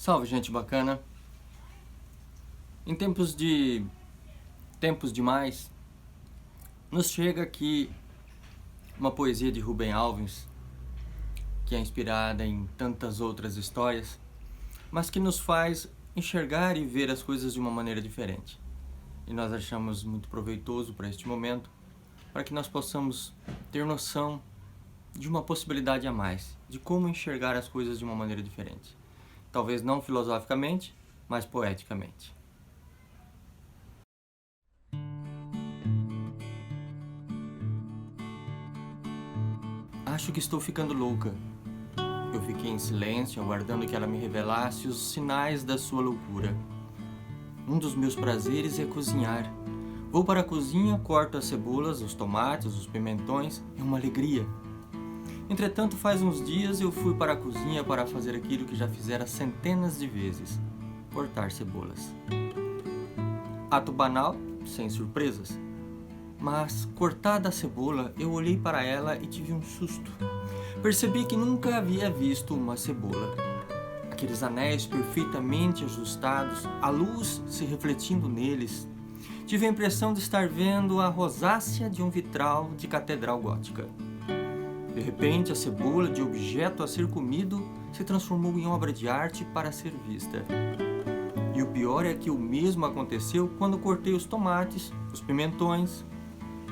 Salve, gente bacana! Em tempos demais, nos chega aqui uma poesia de Rubem Alves, que é inspirada em tantas outras histórias, mas que nos faz enxergar e ver as coisas de uma maneira diferente. E nós achamos muito proveitoso para este momento, para que nós possamos ter noção de uma possibilidade a mais, de como enxergar as coisas de uma maneira diferente. Talvez não filosoficamente, mas poeticamente. Acho que estou ficando louca. Eu fiquei em silêncio, aguardando que ela me revelasse os sinais da sua loucura. Um dos meus prazeres é cozinhar. Vou para a cozinha, corto as cebolas, os tomates, os pimentões. É uma alegria. Entretanto, faz uns dias eu fui para a cozinha para fazer aquilo que já fizera centenas de vezes: cortar cebolas. Ato banal, sem surpresas. Mas, cortada a cebola, eu olhei para ela e tive um susto. Percebi que nunca havia visto uma cebola. Aqueles anéis perfeitamente ajustados, a luz se refletindo neles. Tive a impressão de estar vendo a rosácea de um vitral de catedral gótica. De repente, a cebola, de objeto a ser comido, se transformou em obra de arte para ser vista. E o pior é que o mesmo aconteceu quando cortei os tomates, os pimentões.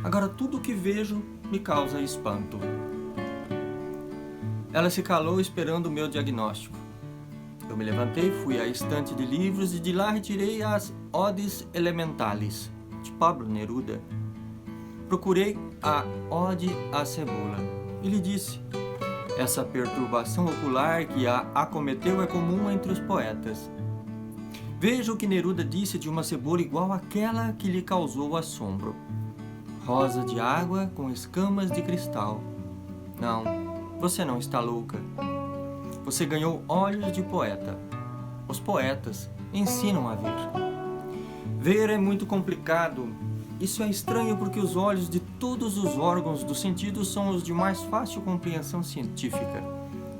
Agora tudo o que vejo me causa espanto. Ela se calou esperando o meu diagnóstico. Eu me levantei, fui à estante de livros e de lá retirei as Odes Elementalis, de Pablo Neruda. Procurei a Ode à Cebola. Ele disse: essa perturbação ocular que a acometeu é comum entre os poetas. Veja o que Neruda disse de uma cebola igual àquela que lhe causou assombro. Rosa de água com escamas de cristal. Não, você não está louca. Você ganhou olhos de poeta. Os poetas ensinam a ver. Ver é muito complicado. Isso é estranho porque os olhos de todos os órgãos do sentido são os de mais fácil compreensão científica.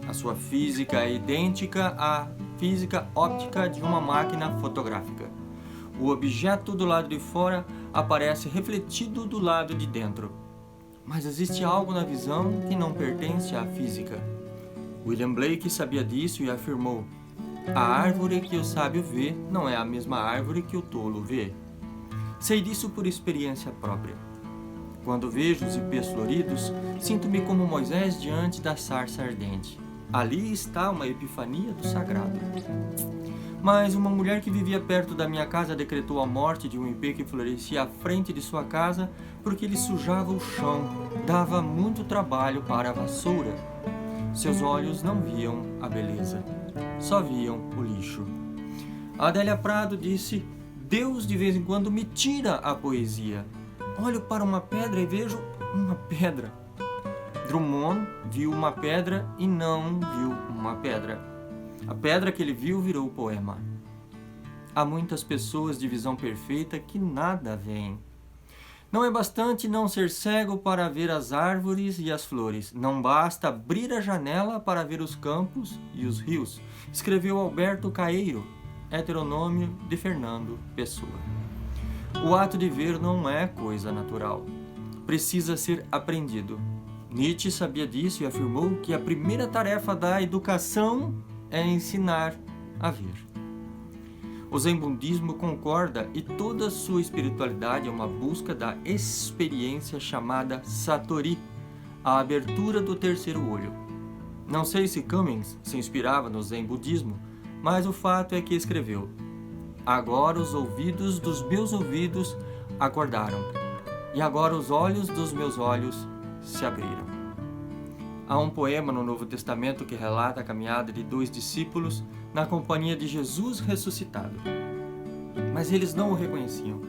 A sua física é idêntica à física óptica de uma máquina fotográfica. O objeto do lado de fora aparece refletido do lado de dentro. Mas existe algo na visão que não pertence à física. William Blake sabia disso e afirmou: a árvore que o sábio vê não é a mesma árvore que o tolo vê. Sei disso por experiência própria. Quando vejo os ipês floridos, sinto-me como Moisés diante da sarça ardente. Ali está uma epifania do sagrado. Mas uma mulher que vivia perto da minha casa decretou a morte de um ipê que florescia à frente de sua casa porque ele sujava o chão, dava muito trabalho para a vassoura. Seus olhos não viam a beleza, só viam o lixo. A Adélia Prado disse: Deus de vez em quando me tira a poesia. Olho para uma pedra e vejo uma pedra. Drummond viu uma pedra e não viu uma pedra. A pedra que ele viu virou poema. Há muitas pessoas de visão perfeita que nada veem. Não é bastante não ser cego para ver as árvores e as flores. Não basta abrir a janela para ver os campos e os rios, escreveu Alberto Caeiro, heteronômio de Fernando Pessoa. O ato de ver não é coisa natural. Precisa ser aprendido. Nietzsche sabia disso e afirmou que a primeira tarefa da educação é ensinar a ver. O Zen Budismo concorda e toda sua espiritualidade é uma busca da experiência chamada Satori, a abertura do terceiro olho. Não sei se Cummings se inspirava no Zen Budismo, mas o fato é que escreveu: agora os ouvidos dos meus ouvidos acordaram, e agora os olhos dos meus olhos se abriram. Há um poema no Novo Testamento que relata a caminhada de 2 discípulos na companhia de Jesus ressuscitado. Mas eles não o reconheciam.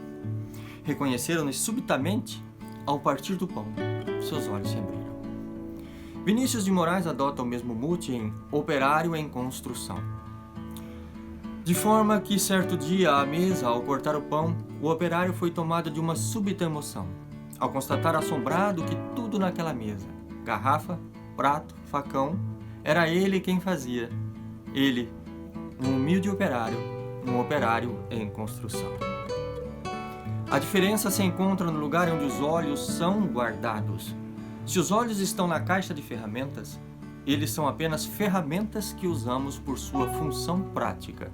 Reconheceram-no subitamente ao partir do pão. Seus olhos se abriram. Vinícius de Moraes adota o mesmo mote em Operário em Construção. De forma que certo dia à mesa, ao cortar o pão, o operário foi tomado de uma súbita emoção, ao constatar assombrado que tudo naquela mesa, garrafa, prato, facão, era ele quem fazia. Ele, um humilde operário, um operário em construção. A diferença se encontra no lugar onde os olhos são guardados. Se os olhos estão na caixa de ferramentas, eles são apenas ferramentas que usamos por sua função prática.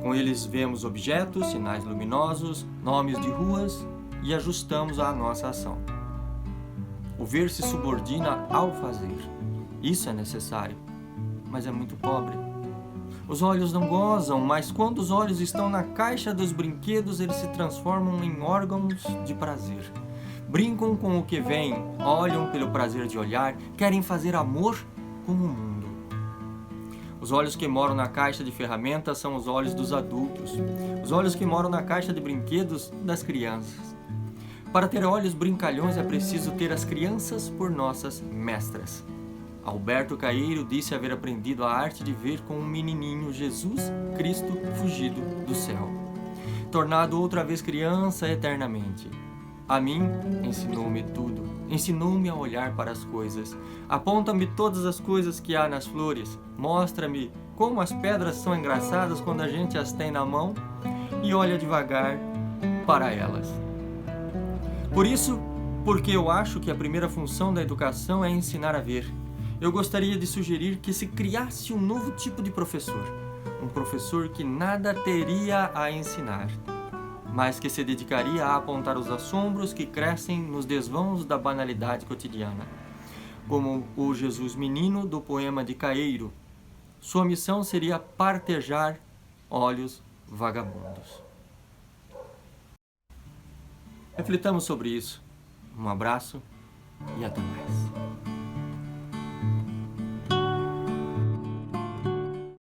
Com eles vemos objetos, sinais luminosos, nomes de ruas e ajustamos a nossa ação. O ver se subordina ao fazer. Isso é necessário, mas é muito pobre. Os olhos não gozam, mas quando os olhos estão na caixa dos brinquedos, eles se transformam em órgãos de prazer. Brincam com o que vem, olham pelo prazer de olhar, querem fazer amor com o mundo. Os olhos que moram na caixa de ferramentas são os olhos dos adultos. Os olhos que moram na caixa de brinquedos, das crianças. Para ter olhos brincalhões é preciso ter as crianças por nossas mestras. Alberto Caeiro disse haver aprendido a arte de ver com um menininho Jesus Cristo fugido do céu, tornado outra vez criança eternamente. A mim ensinou-me tudo, ensinou-me a olhar para as coisas, aponta-me todas as coisas que há nas flores, mostra-me como as pedras são engraçadas quando a gente as tem na mão e olha devagar para elas. Por isso, porque eu acho que a primeira função da educação é ensinar a ver, eu gostaria de sugerir que se criasse um novo tipo de professor, um professor que nada teria a ensinar, mas que se dedicaria a apontar os assombros que crescem nos desvãos da banalidade cotidiana, como o Jesus menino do poema de Caeiro. Sua missão seria partejar olhos vagabundos. Reflitamos sobre isso. Um abraço e até mais.